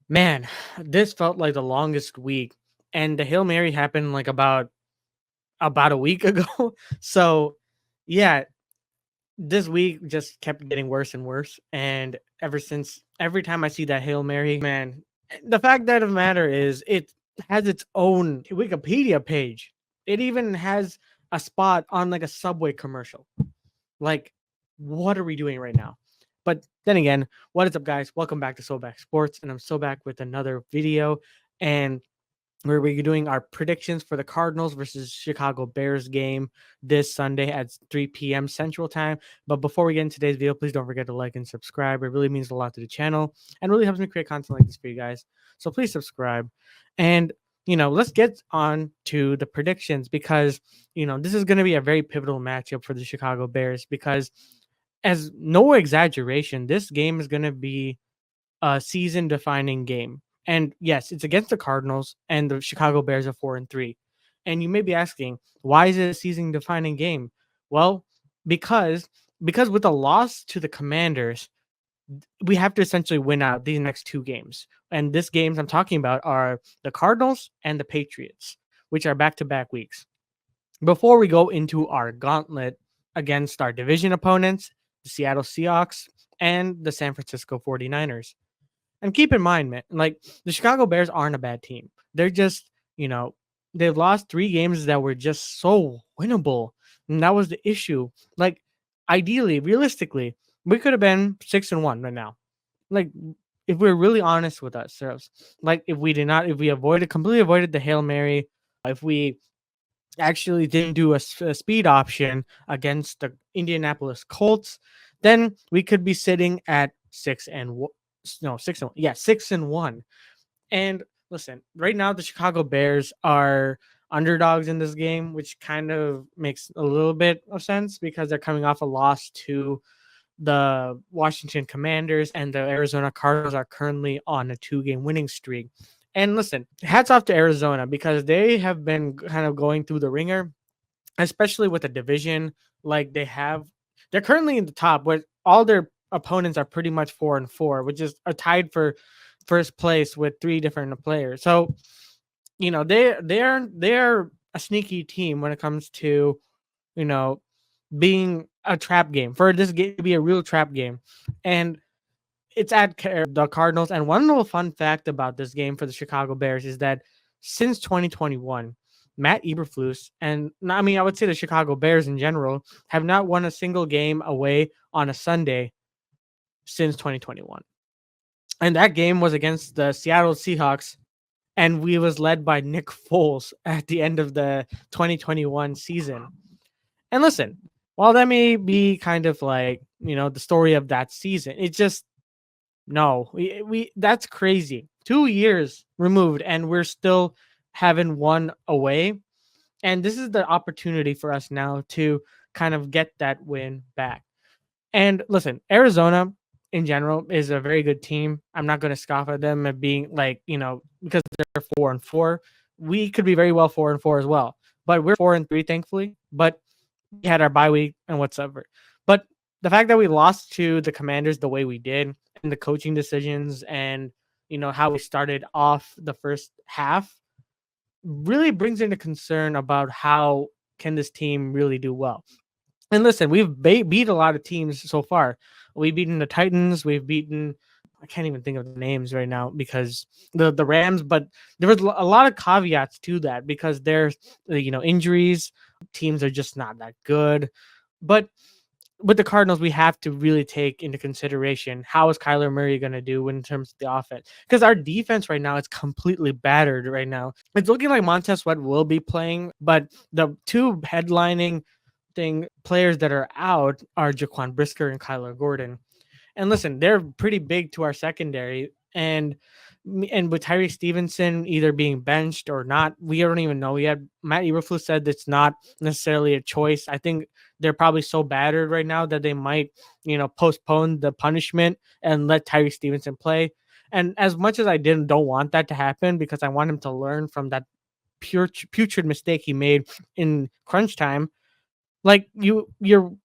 Man, this felt like the longest week, and the Hail Mary happened like about a week ago. So, yeah, this week just kept getting worse and worse, and ever since every time I see that Hail Mary, man, the fact that of the matter is it has its own Wikipedia page. It even has a spot on like a Subway commercial. Like, what are we doing right now? But then again, what is up, guys? Welcome back to So Back Sports, and I'm so back with another video, and where we're doing our predictions for the Cardinals versus Chicago Bears game this Sunday at 3 p.m. Central Time. But before we get into today's video, please don't forget to like and subscribe. It really means a lot to the channel and really helps me create content like this for you guys. So please subscribe. And let's get on to the predictions because this is going to be a very pivotal matchup for the Chicago Bears because, as no exaggeration, this game is going to be a season defining game. And yes, it's against the Cardinals, and the Chicago Bears are 4-3. And you may be asking, why is it a season defining game? Well, because because with a loss to the Commanders, we have to essentially win out these next two games. And these games I'm talking about are the Cardinals and the Patriots, which are back-to-back weeks. Before we go into our gauntlet against our division opponents, the Seattle Seahawks and the San Francisco 49ers. And keep in mind, man, like the Chicago Bears aren't a bad team. They're just, they've lost three games that were just so winnable. And that was the issue. Like, ideally, realistically, we could have been 6-1 right now. Like, if we're really honest with ourselves, like if we completely avoided the Hail Mary, if we actually didn't do a speed option against the Indianapolis Colts, then we could be sitting at 6-1. And listen, right now the Chicago Bears are underdogs in this game, which kind of makes a little bit of sense because they're coming off a loss to the Washington Commanders, and the Arizona Cardinals are currently on a 2-game winning streak. And listen, hats off to Arizona because they have been kind of going through the ringer, especially with the division. Like they're currently in the top, where all their opponents are pretty much 4-4, which is are tied for first place with three different players. So they're a sneaky team when it comes to you know being a trap game, for this game to be a real trap game. And it's at the Cardinals. And one little fun fact about this game for the Chicago Bears is that since 2021, Matt Eberflus, and I mean, I would say the Chicago Bears in general, have not won a single game away on a Sunday since 2021. And that game was against the Seattle Seahawks, and we was led by Nick Foles at the end of the 2021 season. And listen, while that may be kind of like, the story of that season, it just no, we that's crazy. 2 years removed, and we're still having one away. And this is the opportunity for us now to kind of get that win back. And listen, Arizona in general is a very good team. I'm not going to scoff at them at being like, because they're 4-4. We could be very well 4-4 as well. But we're 4-3, thankfully. But we had our bye week and whatsoever. But the fact that we lost to the Commanders the way we did, and the coaching decisions, and how we started off the first half, really brings into concern about how can this team really do well. And listen, we've beat a lot of teams so far. We've beaten the Titans. We've beaten, I can't even think of the names right now because the Rams. But there was a lot of caveats to that because there's injuries. Teams are just not that good. But with the Cardinals, we have to really take into consideration how is Kyler Murray going to do in terms of the offense, because our defense right now is completely battered. Right now, it's looking like Montez Sweat will be playing, but the two headlining players that are out are Jaquan Brisker and Kyler Gordon. And listen, they're pretty big to our secondary. And with Tyree Stevenson either being benched or not, we don't even know yet. Matt Eberflus said it's not necessarily a choice. I think they're probably so battered right now that they might, postpone the punishment and let Tyree Stevenson play. And as much as I don't want that to happen, because I want him to learn from that putrid mistake he made in crunch time, like you're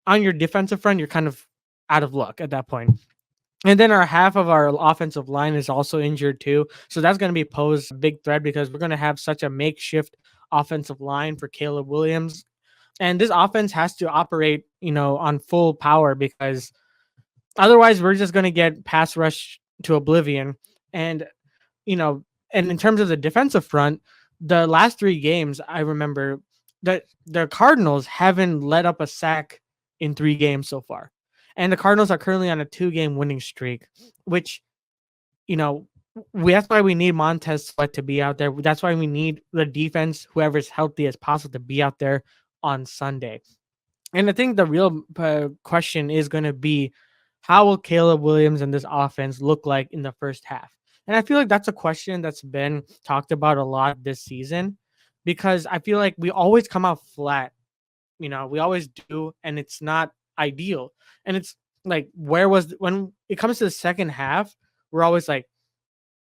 on your defensive front, you're kind of out of luck at that point. And then our half of our offensive line is also injured too. So that's going to be posed a big threat because we're going to have such a makeshift offensive line for Caleb Williams. And this offense has to operate, on full power because otherwise we're just going to get pass rush to oblivion. And, you know, and in terms of the defensive front, the last 3 games, I remember that the Cardinals haven't let up a sack in 3 games so far. And the Cardinals are currently on a 2-game winning streak, which, you know, that's why we need Montez Sweat to be out there. That's why we need the defense, whoever's healthy as possible, to be out there on Sunday. And I think the real question is going to be, how will Caleb Williams and this offense look like in the first half? And I feel like that's a question that's been talked about a lot this season because I feel like we always come out flat. We always do, and it's not ideal. And it's like, when it comes to the second half, we're always like,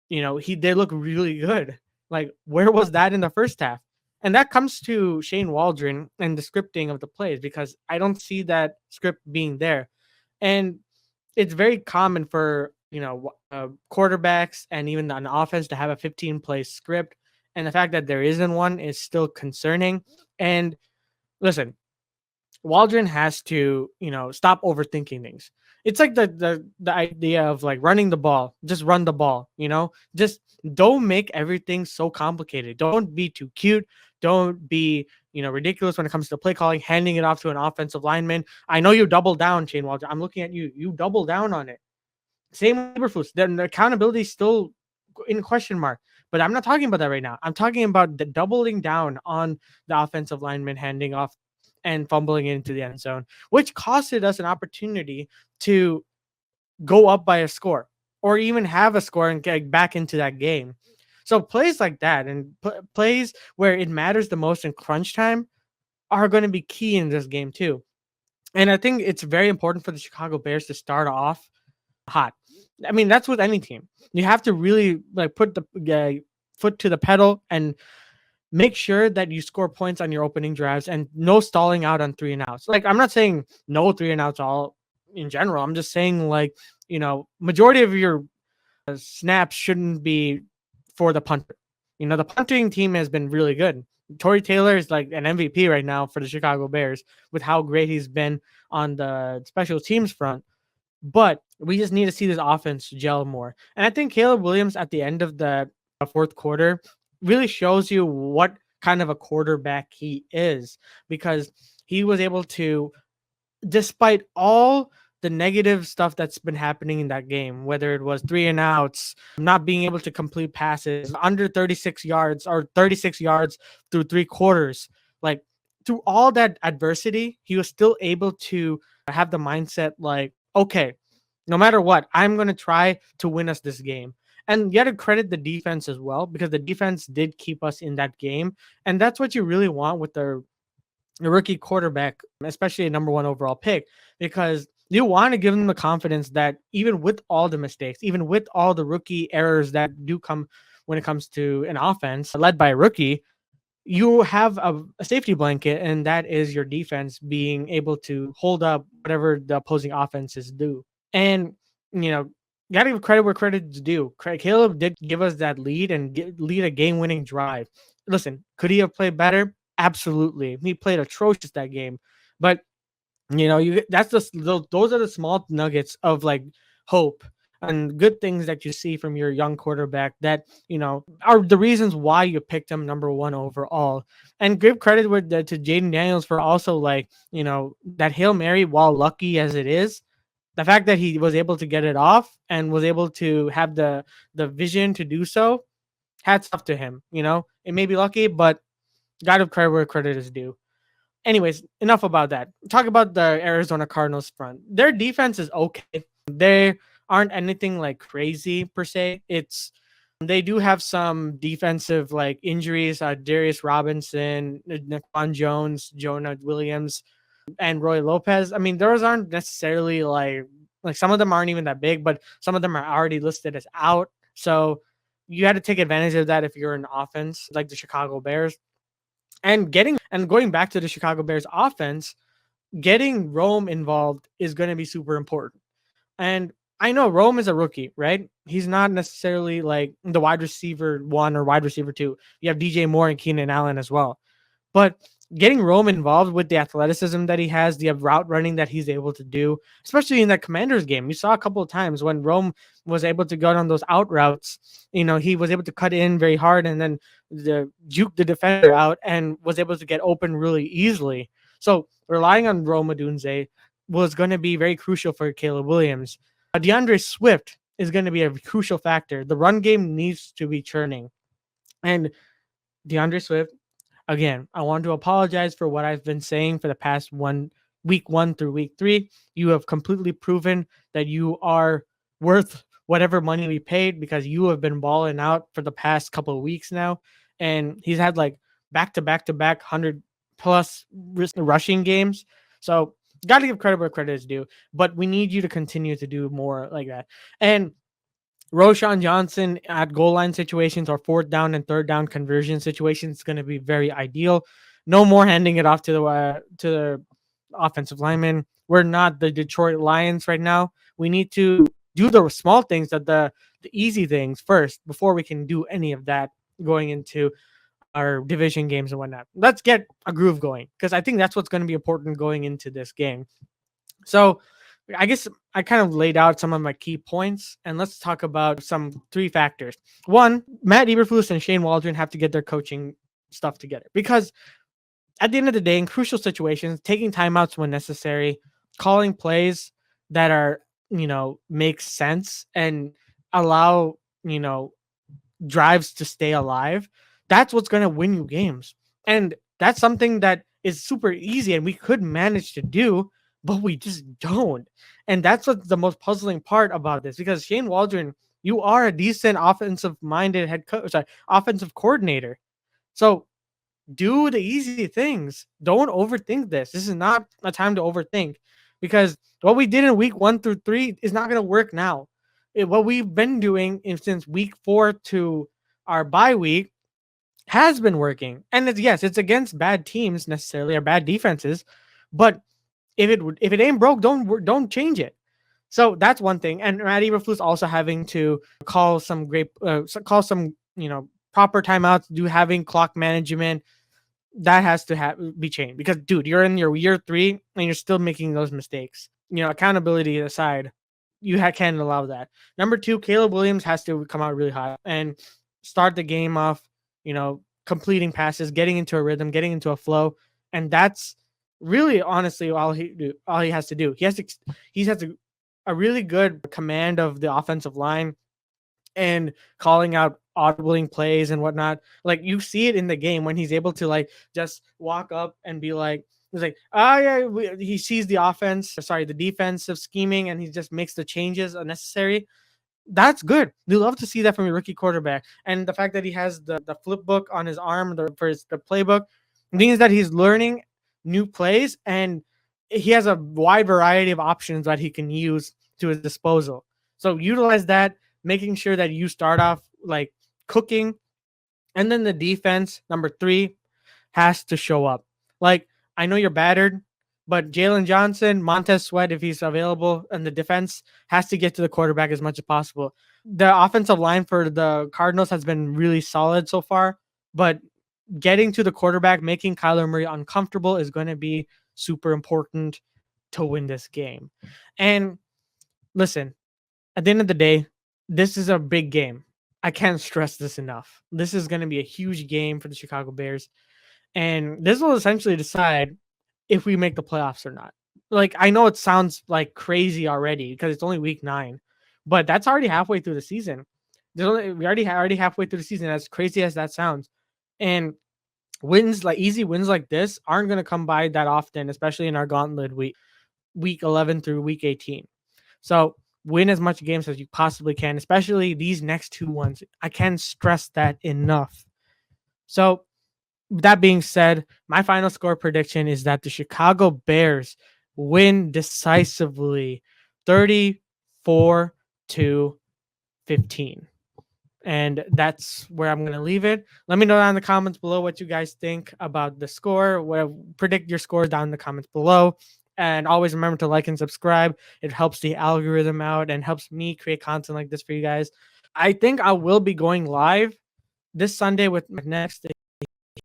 they look really good. Like, where was that in the first half? And that comes to Shane Waldron and the scripting of the plays because I don't see that script being there. And it's very common for, quarterbacks and even an offense to have a 15-play script. And the fact that there isn't one is still concerning. And listen, Waldron has to, stop overthinking things. It's like the idea of like running the ball. Just run the ball, Just don't make everything so complicated. Don't be too cute. Don't be, ridiculous when it comes to play calling, handing it off to an offensive lineman. I know you double down, Shane Waldron. I'm looking at you. You double down on it. Same with Eberflus. The accountability is still in question mark. But I'm not talking about that right now. I'm talking about the doubling down on the offensive lineman handing off and fumbling into the end zone, which costed us an opportunity to go up by a score or even have a score and get back into that game. So plays like that and plays where it matters the most in crunch time are going to be key in this game too. And I think it's very important for the Chicago Bears to start off hot. I mean, that's with any team. You have to really like put the foot to the pedal and make sure that you score points on your opening drives and no stalling out on 3 and outs. Like, I'm not saying no 3 and outs all in general. I'm just saying, like, majority of your snaps shouldn't be for the punter. The punting team has been really good. Torrey Taylor is like an MVP right now for the Chicago Bears with how great he's been on the special teams front. But we just need to see this offense gel more. And I think Caleb Williams at the end of the fourth quarter really shows you what kind of a quarterback he is because he was able to, despite all the negative stuff that's been happening in that game, whether it was 3 and outs, not being able to complete passes, under 36 yards or 36 yards through 3 quarters, like through all that adversity, he was still able to have the mindset like, okay, no matter what, I'm going to try to win us this game. And you got to credit the defense as well because the defense did keep us in that game. And that's what you really want with the rookie quarterback, especially a number 1 overall pick, because you want to give them the confidence that even with all the mistakes, even with all the rookie errors that do come when it comes to an offense led by a rookie, you have a safety blanket, and that is your defense being able to hold up whatever the opposing offenses do. And, got to give credit where credit is due. Caleb did give us that lead and lead a game winning drive. Listen, could he have played better? Absolutely. He played atrocious that game. But, that's just those are the small nuggets of like hope and good things that you see from your young quarterback that, are the reasons why you picked him number 1 overall. And give credit to Jaden Daniels for also like, that Hail Mary, while lucky as it is, the fact that he was able to get it off and was able to have the vision to do so, hats off to him. It may be lucky, but gotta credit where credit is due. Anyways, enough about that. Talk about the Arizona Cardinals front. Their defense is okay. They aren't anything like crazy per se. They do have some defensive like injuries. Darius Robinson, Naquan Jones, Jonah Williams, and Roy Lopez. I mean, those aren't necessarily like some of them aren't even that big, but some of them are already listed as out. So you had to take advantage of that if you're an offense like the Chicago Bears. And going back to the Chicago Bears offense, getting Rome involved is going to be super important. And I know Rome is a rookie, right? He's not necessarily like the wide receiver one or wide receiver two. You have DJ Moore and Keenan Allen as well. But getting Rome involved with the athleticism that he has, the route running that he's able to do, especially in that Commanders game, you saw a couple of times when Rome was able to go on those out routes. He was able to cut in very hard and then juke the defender out and was able to get open really easily. So relying on Rome Odunze was going to be very crucial for Caleb Williams. DeAndre Swift is going to be a crucial factor. The run game needs to be churning. And DeAndre Swift, again, I want to apologize for what I've been saying for the past week 1 through week 3. You have completely proven that you are worth whatever money we paid because you have been balling out for the past couple of weeks now. And he's had like back to back 100 plus rushing games. So got to give credit where credit is due, but we need you to continue to do more like that. And Roshan Johnson at goal line situations or fourth down and third down conversion situations is going to be very ideal. No more handing it off to the offensive lineman. We're not the Detroit Lions right now. We need to do the small things, that the easy things first before we can do any of that going into our division games and whatnot. Let's get a groove going because I think that's what's going to be important going into this game. So I guess I kind of laid out some of my key points, and let's talk about some 3 factors. One, Matt Eberflus and Shane Waldron have to get their coaching stuff together because at the end of the day, in crucial situations, taking timeouts when necessary, calling plays that are, make sense and allow, drives to stay alive, that's what's going to win you games. And that's something that is super easy and we could manage to do, but we just don't. And that's what's the most puzzling part about this, because Shane Waldron, you are a decent offensive minded offensive coordinator. So do the easy things. Don't overthink this. This is not a time to overthink, because what we did in week 1 through 3 is not going to work now. What we've been doing since week 4 to our bye week has been working. And it's against bad teams necessarily or bad defenses, but if it ain't broke, don't change it. So that's one thing. And Matt Eberflus also having to call some proper timeouts, having clock management. That has to be changed because, dude, you're in your year 3 and you're still making those mistakes. Accountability aside, can't allow that. Number 2, Caleb Williams has to come out really hot and start the game off, completing passes, getting into a rhythm, getting into a flow. And that's really, honestly, all he has to do. He has a really good command of the offensive line and calling out audibling plays and whatnot. Like, you see it in the game when he's able to like just walk up and be like, he's like, he sees the defensive scheming, and he just makes the changes necessary. That's good. We love to see that from a rookie quarterback. And the fact that he has the flip book on his arm, the playbook, means that he's learning new plays and he has a wide variety of options that he can use to his disposal. So utilize that, making sure that you start off like cooking. And then the defense, number 3, has to show up. Like, I know you're battered, but Jalen Johnson, Montez Sweat, if he's available, and the defense has to get to the quarterback as much as possible. The offensive line for the Cardinals has been really solid so far, but getting to the quarterback, making Kyler Murray uncomfortable is going to be super important to win this game. And listen, at the end of the day, this is a big game. I can't stress this enough. This is going to be a huge game for the Chicago Bears. And this will essentially decide if we make the playoffs or not. Like, I know it sounds like crazy already because it's only week 9, but that's already halfway through the season. We already halfway through the season, as crazy as that sounds. And easy wins like this aren't going to come by that often, especially in our gauntlet week 11 through week 18. So win as much games as you possibly can, especially these next 2 ones. I can't stress that enough. So that being said, my final score prediction is that the Chicago Bears win decisively 34-15. And that's where I'm going to leave it. Let me know down in the comments below what you guys think about the score. Predict your scores down in the comments below. And always remember to like and subscribe. It helps the algorithm out and helps me create content like this for you guys. I think I will be going live this Sunday with my next.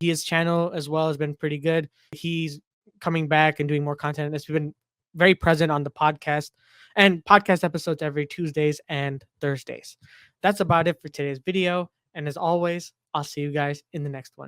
His channel as well has been pretty good. He's coming back and doing more content. It's been very present on the podcast and podcast episodes every Tuesdays and Thursdays. That's about it for today's video. And as always, I'll see you guys in the next one.